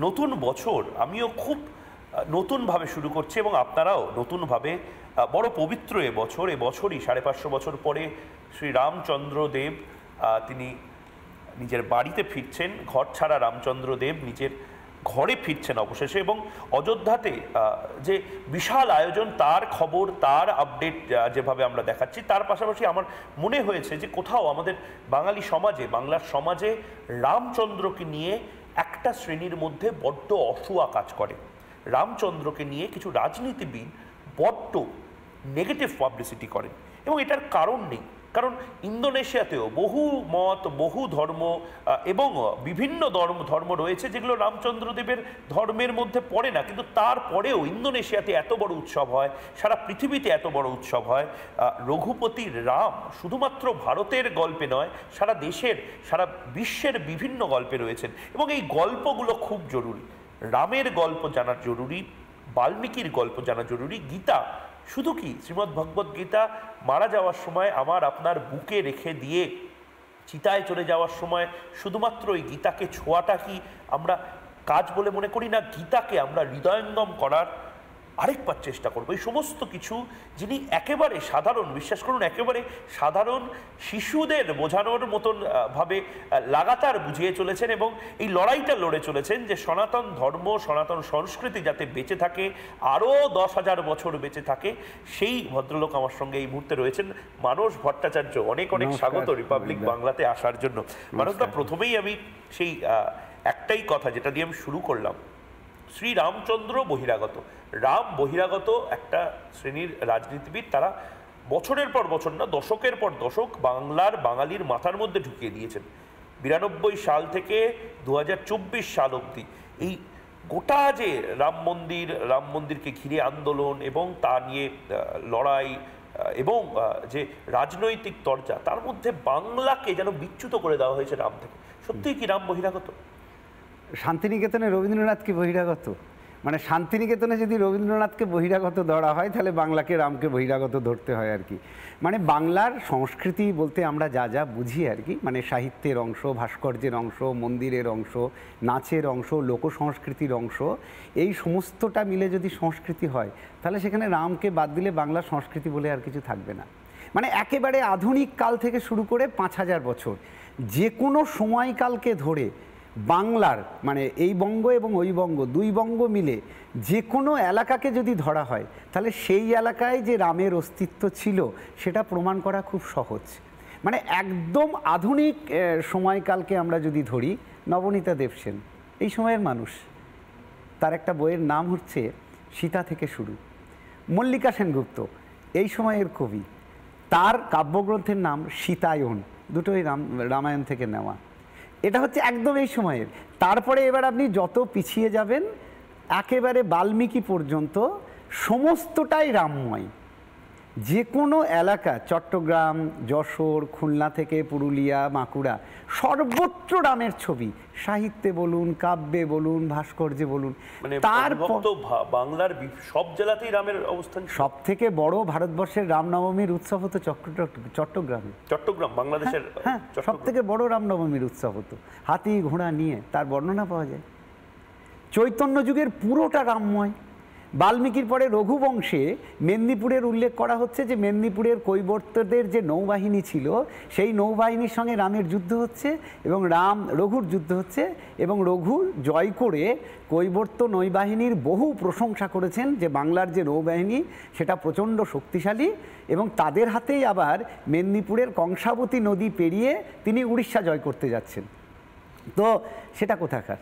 নতুন বছর আমিও খুব নতুনভাবে শুরু করছি এবং আপনারাও নতুনভাবে বড় পবিত্র এবছরই 550 বছর পরে শ্রী রামচন্দ্র দেব তিনি নিজের বাড়িতে ফিরছেন। ঘর ছাড়া রামচন্দ্র দেব নিজের ঘরে ফিরছেন অবশেষে, এবং অযোধ্যাতে যে বিশাল আয়োজন, তার খবর, তার আপডেট যেভাবে আমরা দেখাচ্ছি, তার পাশাপাশি আমার মনে হয়েছে যে কোথাও আমাদের বাঙালি সমাজে, বাংলার সমাজে রামচন্দ্রকে নিয়ে একটা শ্রেণীর মধ্যে বড্ড অসূয়া কাজ করে। রামচন্দ্রকে নিয়ে কিছু রাজনীতিবিদ বড্ড নেগেটিভ পাবলিসিটি করেন, এবং এটার কারণ নেই। কারণ ইন্দোনেশিয়াতেও বহু মত, বহু ধর্ম এবং বিভিন্ন ধর্ম রয়েছে যেগুলো রামচন্দ্রদেবের ধর্মের মধ্যে পড়ে না, কিন্তু তারপরেও ইন্দোনেশিয়াতে এত বড় উৎসব হয়, সারা পৃথিবীতে এত বড় উৎসব হয়। রঘুপতি রাম শুধুমাত্র ভারতের গল্পে নয়, সারা দেশের, সারা বিশ্বের বিভিন্ন গল্পে রয়েছেন, এবং এই গল্পগুলো খুব জরুরি। রামের গল্প জানা জরুরি, বাল্মীকির গল্প জানা জরুরি। গীতা শুধু কি শ্রীমদ্ ভগবদ গীতা মারা যাওয়ার সময় আমার আপনার বুকে রেখে দিয়ে চিতায় চলে যাওয়ার সময় শুধুমাত্র এই গীতাকে ছোঁয়াটা কি আমরা কাজ বলে মনে করি না? গীতাকে আমরা হৃদয়ঙ্গম করার আরেকবার চেষ্টা করবো। এই সমস্ত কিছু যিনি একেবারে সাধারণ, বিশ্বাস করুন, একেবারে সাধারণ শিশুদের বোঝানোর মতন ভাবে লাগাতার বুঝিয়ে চলেছেন, এবং এই লড়াইটা লড়ে চলেছেন যে সনাতন ধর্ম, সনাতন সংস্কৃতি যাতে বেঁচে থাকে, আরও 10,000 বছর বেঁচে থাকে। সেই ভদ্রলোক আমার সঙ্গে এই মুহূর্তে রয়েছেন, মানস ভট্টাচার্য। অনেক অনেক স্বাগত রিপাবলিক বাংলাতে আসার জন্য। মানসদা, প্রথমেই আমি সেই একটাই কথা যেটা দিয়ে আমি শুরু করলাম, শ্রী রামচন্দ্র বহিরাগত, রাম বহিরাগত একটা শ্রেণীর রাজনীতিবিদ, তারা বছরের পর বছর না, দশকের পর দশক বাঙালির মাথার মধ্যে ঢুকিয়ে দিয়েছেন। 92 সাল থেকে 2024 সাল অবধি এই গোটা যে রাম মন্দিরকে ঘিরে আন্দোলন এবং তা নিয়ে লড়াই এবং যে রাজনৈতিক তরজা, তার মধ্যে বাংলাকে যেন বিচ্যুত করে দেওয়া হয়েছে রাম থেকে। সত্যিই কি রাম বহিরাগত? শান্তিনিকেতনে রবীন্দ্রনাথকে বহিরাগত, মানে শান্তিনিকেতনে যদি রবীন্দ্রনাথকে বহিরাগত ধরা হয় তাহলে বাংলাকে রামকে বহিরাগত ধরতে হয় আর কি। মানে বাংলার সংস্কৃতি বলতে আমরা যা যা বুঝি আর কি, মানে সাহিত্যের অংশ, ভাস্কর্যের অংশ, মন্দিরের অংশ, নাচের অংশ, লোক সংস্কৃতির অংশ, এই সমস্তটা মিলে যদি সংস্কৃতি হয় তাহলে সেখানে রামকে বাদ দিলে বাংলার সংস্কৃতি বলে আর কিছু থাকবে না। মানে একেবারে আধুনিক কাল থেকে শুরু করে 5000 বছর যে কোনো সময়কালকে ধরে বাংলার, মানে এই বঙ্গ এবং ওই বঙ্গ, দুই বঙ্গ মিলে যে কোনো এলাকাকে যদি ধরা হয় তাহলে সেই এলাকায় যে রামের অস্তিত্ব ছিল সেটা প্রমাণ করা খুব সহজ। মানে একদম আধুনিক সময়কালকে আমরা যদি ধরি, নবনীতা দেবসেন এই সময়ের মানুষ, তার একটা বইয়ের নাম হচ্ছে সীতা থেকে শুরু। মল্লিকা সেনগুপ্ত এই সময়ের কবি, তার কাব্যগ্রন্থের নাম সীতায়ন, দুটোই রামায়ণ থেকে নেওয়া। এটা হচ্ছে একদম এই সময়ের। তারপরে এবার আপনি যত পিছিয়ে যাবেন একেবারে বাল্মীকি পর্যন্ত সমস্তটাই রামময়। যে কোনো এলাকা, চট্টগ্রাম, যশোর, খুলনা থেকে পুরুলিয়া, বাঁকুড়া, সর্বত্র রামের ছবি, সাহিত্যে বলুন, কাব্যে বলুন, ভাস্কর্যে বলুন। তার বাংলার সব জেলাতেই রামের অবস্থান। সব থেকে বড় ভারতবর্ষের রামনবমীর উৎসব হতো চট্টগ্রামে। চট্টগ্রাম বাংলাদেশের, হ্যাঁ, সব থেকে বড় রামনবমীর উৎসব হতো, হাতি ঘোড়া নিয়ে, তার বর্ণনা পাওয়া যায়। চৈতন্য যুগের পুরোটা রামময়। বাল্মীকির পরে রঘুবংশে মেদিনীপুরের উল্লেখ করা হচ্ছে যে মেদিনীপুরের কৈবর্তদের যে নৌবাহিনী ছিল সেই নৌবাহিনীর সঙ্গে রামের যুদ্ধ হচ্ছে এবং রঘুর যুদ্ধ হচ্ছে, এবং রঘু জয় করে কৈবর্ত নৌবাহিনীর বহু প্রশংসা করেছেন যে বাংলার যে নৌবাহিনী সেটা প্রচণ্ড শক্তিশালী, এবং তাদের হাতেই আবার মেদিনীপুরের কংসাবতী নদী পেরিয়ে তিনি উড়িষ্যা জয় করতে যাচ্ছেন। তো সেটা কোথাকার?